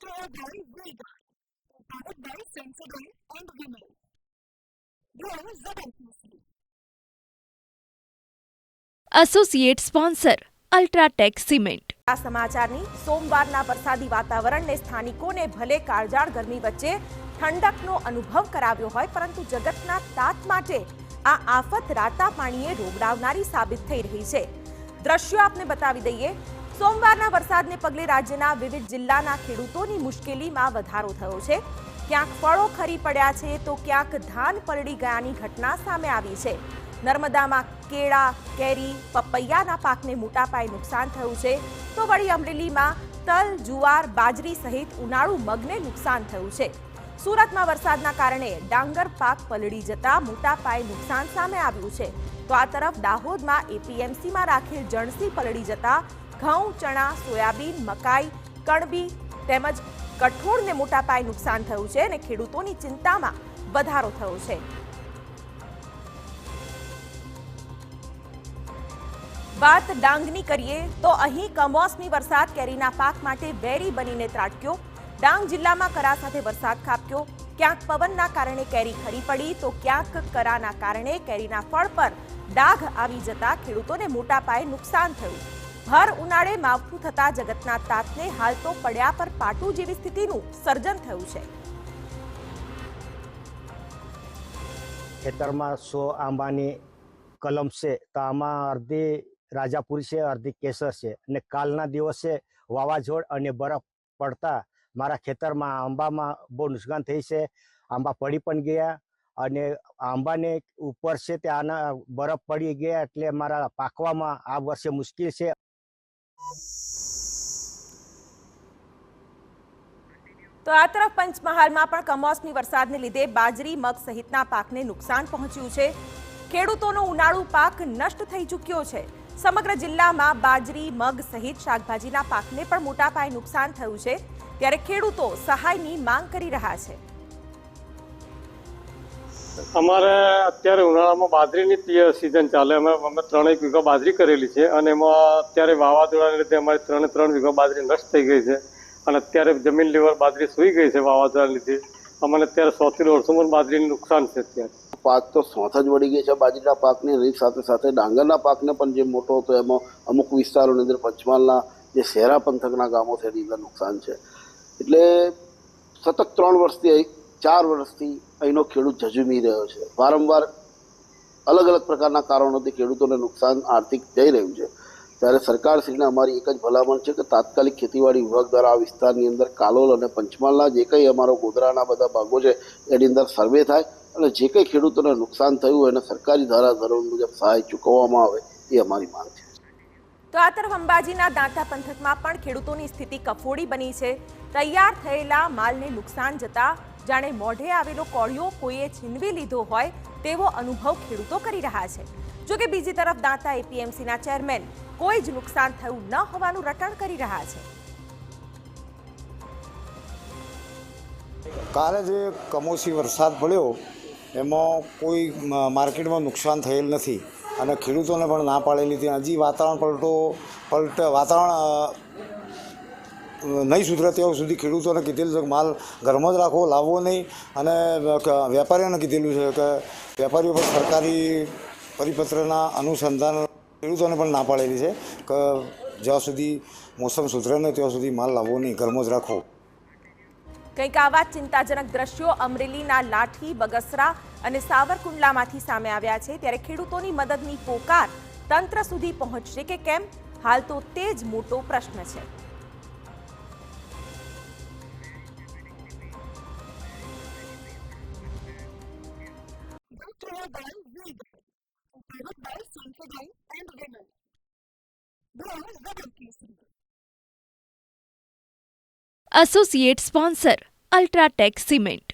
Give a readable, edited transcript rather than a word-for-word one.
Brought to you by Vega, powered by Sensodyne and Vinyl. Grow ZMPC. Associate sponsor UltraTech cement. આ સમાચારની સોમવારના વરસાદી વાતાવરણને સ્થાનિકોને ભલે કાળઝાળ ગરમી વચ્ચે ઠંડકનો અનુભવ કરાવ્યો હોય, પરંતુ જગતના તાત માટે આ આફત રાતા પાણીએ રોગડાવનારી સાબિત થઈ રહી છે. દ્રશ્યો આપને બતાવી દઈએ. સોમવારના વરસાદને પગલે રાજ્યના વિવિધ જિલ્લાના ખેડૂતોની મુશ્કેલીમાં વધારો થયો છે. ક્યાંક ફળો ખરી પડ્યા છે તો ક્યાંક ધાન પલળી ગયાની ઘટના સામે આવી છે. નર્મદામાં કેળા, કેરી, પપૈયાના પાકને મોટા પાયે નુકસાન થયું છે, તો વળી અમરેલીમાં તલ, જુવાર, બાજરી સહિત ઉનાળુ મગને નુકસાન થયું છે. સુરતમાં વરસાદના કારણે ડાંગર પાક પલળી જતા મોટા પાયે નુકસાન સામે આવ્યું છે. તો આ તરફ દાહોદમાં એપીએમસીમાં રાખેલ જણસી પલળી જતા ઘઉં, ચણા, સોયાબીન, મકાઈ, કણબી તેમજ કઠોળને મોટા પાયે નુકસાન થયું છે અને ખેડૂતોની ચિંતામાં વધારો થયો છે. વાત ડાંગની કરીએ તો અહીં કમોસમી વરસાદ કેરીના પાક માટે વેરી બનીને ત્રાટક્યો. ડાંગ જિલ્લામાં કરા સાથે વરસાદ ખાબક્યો. ક્યાંક પવનના કારણે કેરી ખરી પડી તો ક્યાંક કરાના કારણે કેરીના ફળ પર ડાઘ આવી જતા ખેડૂતોને મોટા પાયે નુકસાન થયું. ભર ઉનાળે માવઠું થતા જગતના તાતને હાલ તો પડ્યા પર પાટું જેવી સ્થિતિનું સર્જન થયું છે. ખેતરમાં 100 આંબાની કલમ છે તો આમાં અડધી રાજાપુરી છે, અડધી કેસર છે. અને કાલના દિવસે વાવાઝોડ અને બરફ પડતા મારા ખેતરમાં આંબામાં બહુ નુકસાન થઈ છે. આંબા પડી પણ ગયા અને આંબાને ઉપર છે તે આના બરફ પડી ગયા એટલે મારા પાકવામાં આ વર્ષે મુશ્કેલ છે. તો આ તરફ પંચમહાલમાં પણ કમોસમી વરસાદને લીધે બાજરી, મગ સહિતના પાકને નુકસાન પહોંચ્યું છે. ખેડૂતોનો ઉનાળુ પાક નષ્ટ થઈ ચૂક્યો છે. સમગ્ર જિલ્લામાં બાજરી, મગ સહિત શાકભાજીના પાકને પણ મોટા પાયે નુકસાન થયું છે. ત્યારે ખેડૂતો સહાયની માંગ કરી રહ્યા છે. અમારે અત્યારે ઉનાળામાં બાજરીની સિઝન ચાલે. અમે 3 વીઘા બાજરી કરેલી છે અને એમાં અત્યારે વાવાઝોડાને લીધે અમારી 3 વીઘા બાજરી નષ્ટ થઈ ગઈ છે અને અત્યારે જમીન લેવલ બાજરી સૂઈ ગઈ છે વાવાઝોડાને લીધે. અમને અત્યારે 100 થી 150 મણ બાજરીનું નુકસાન છે. અત્યારે પાક તો સોંથ જ વળી ગઈ છે બાજરીના પાકની. એની સાથે સાથે ડાંગરના પાકને પણ જે મોટો હતો એમાં અમુક વિસ્તારોની અંદર પંચમહાલના જે શહેરા પંથકના ગામો છે એની અંદર નુકસાન છે. એટલે સતત 4 વર્ષથી અહીંનો ખેડૂત ઝઝૂમી રહ્યો છે. વારંવાર અલગ અલગ પ્રકારના કારણોથી ખેડૂતોને નુકસાન આર્થિક જઈ રહ્યું છે. ત્યારે સરકારશ્રીને અમારી એક જ ભલામણ છે કે તાત્કાલિક ખેતીવાડી વિભાગ દ્વારા આ વિસ્તારની અંદર કાલોલ અને પંચમહાલના જે કંઈ અમારો ગોધરાના બધા ભાગો છે એની અંદર સર્વે થાય અને જે કંઈ ખેડૂતોને નુકસાન થયું હોય એને સરકારી ધારાધોરણ મુજબ સહાય ચૂકવવામાં આવે એ અમારી માંગ છે. તો આ તરફ અંબાજીના દાંતા પંથકમાં પણ ખેડૂતોની સ્થિતિ કફોડી બની છે. તૈયાર થયેલા માલને નુકસાન જતા જાણે મોઢે આવેલો કોળિયો કોઈએ છીનવી લીધો હોય તેવો અનુભવ ખેડૂતો કરી રહ્યા છે. જોકે બીજી તરફ દાંતા એપીએમસીના ચેરમેન કોઈ જ નુકસાન થયું ન હોવાનું રટણ કરી રહ્યા છે. કાલે જે કમોસમી વરસાદ પડ્યો એમાં કોઈ માર્કેટમાં નુકસાન થયેલ નથી અને ખેડૂતોને પણ ના પાડેલી હતી. હજી વાતાવરણ નહીં સુધરે ત્યાં સુધી ખેડૂતોને કીધેલું છે કે માલ ઘરમાં જ રાખવો, લાવવો નહીં. અને વેપારીઓને કીધેલું છે કે વેપારીઓ પર સરકારી પરિપત્રના અનુસંધાન ખેડૂતોને પણ ના પાડેલી છે કે જ્યાં સુધી મોસમ સુધરે નહીં ત્યાં સુધી માલ લાવવો નહીં, ઘરમાં જ રાખવો. કંઈક આવા ચિંતાજનક દ્રશ્યો અમરેલીના લાઠી, બગસરા અને સાવરકુંડલામાંથી સામે આવ્યા છે. ત્યારે ખેડૂતોની મદદની પોકાર તંત્ર સુધી પહોંચશે કે કેમ, હાલ તો તે જ મોટો પ્રશ્ન છે. Brought to you by Vega, powered by Sensodyne and Vinyl. Grow ZMPC. Associate sponsor UltraTech cement.